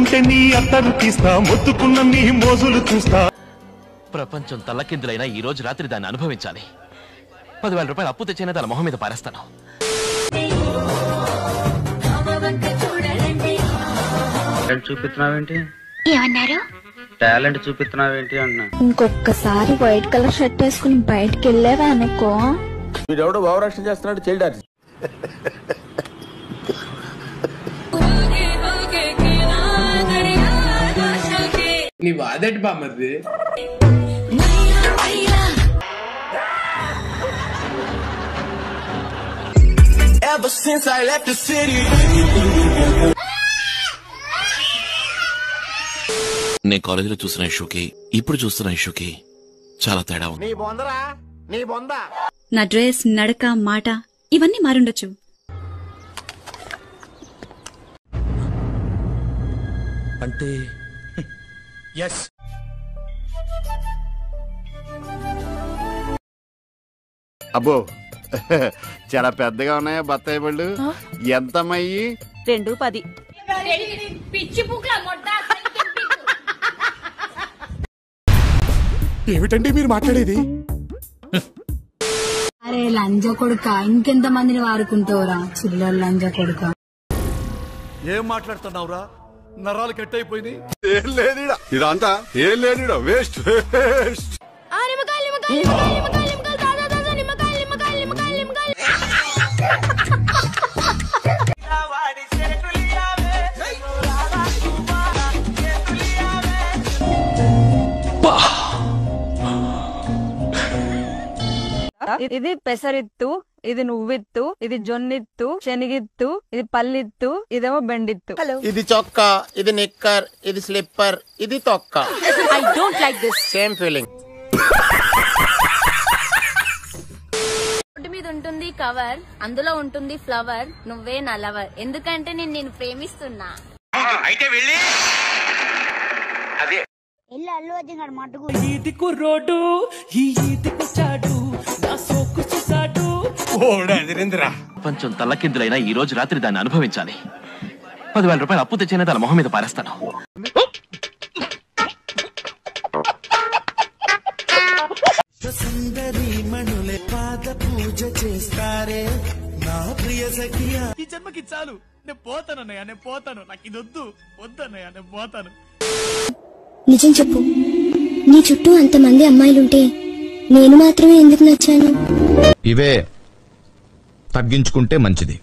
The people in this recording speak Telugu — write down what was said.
ముట్టుకుంటే నీ అత్తరు తీస్తా, మొత్తుకున్న నీ మోజులు చూస్తా. ప్రపంచం తల్లకిందులైనా ఈ రోజు రాత్రి దాన్ని అనుభవించాలి. 10,000 రూపాయలు అప్పు తెచ్చినా దాని మొహం మీద పారేస్తాను. చూపిస్తున్నావేంటి? ఏమన్నారు? టాలెంట్ చూపిస్తున్నావేంటి అన్నా. ఇంకొకసారి వైట్ కలర్ షర్ట్ వేసుకుని బయటకు వెళ్ళావా అనుకో. వీడెవడో భావరక్షణ చేస్తున్నాడు, చైల్డ్ ఆర్టిస్ట్. నీ వాదేటి బామ్మది. నేను కాలేజీలో చూసిన ఇష్యూకి ఇప్పుడు చూస్తున్న ఇష్యూకి చాలా తేడా ఉంది. నా డ్రెస్, నడక, మాట ఇవన్నీ మారుండొచ్చు. అంటే అబ్బో చాలా పెద్దగా ఉన్నాయా బత్తాయి పళ్ళు? ఎంతమయ్యి? 2.10. ఏమిటండి మీరు మాట్లాడేది? అరే లంజ కొడుక, ఇంకెంత మందిని వాడుకుంటావురా చిల్లర లంజ కొడుక. ఏం మాట్లాడుతున్నావురా? నరాలు కట్ అయిపోయింది. ఏం లేనిడా ఇదంతా, ఏం లేనిడా వేస్ట్ వేస్ట్. ఇది పెసరిత్తు, ఇది నువ్విత్తు, ఇది జొన్నిత్తు, శనిగిత్తు, ఇది పల్లిత్తు, ఇదేమో బెండిత్తు. ఇది చొక్కా, ఇది నిక్కర్, ఇది స్లిప్పర్, ఇది తొక్క. I don't like this. Same feeling. Road మీద ఉంటుంది కవర్, అందులో ఉంటుంది ఫ్లవర్, నువ్వే నా లవర్. ఎందుకంటే నేను ప్రేమిస్తున్నా. అయితే వెళ్ళి అదే అల్లు అర్జున్ మటుకు ఈదికు రోడ్డు ఈ ఈదికొచ్చాడు, నా సోకు చూసాడు. ప్రపంచం తల్లకిందులైనా ఈ రోజు రాత్రి దాన్ని అనుభవించాలి. 10,000 రూపాయలు అప్పు తెచ్చినా దాని మొహం మీద పారేస్తాను. ఈ జన్మకి చాలు, నేను పోతానన్నయ్య, నేను పోతాను. నాకు ఇది వద్దన్నయ్య, నేను పోతాను. నిజం చెప్పు, నీ చుట్టూ అంతమంది అమ్మాయిలుంటే నేను మాత్రమే ఎందుకు నచ్చాను? ఇవే తగ్గించుకుంటే మంచిది.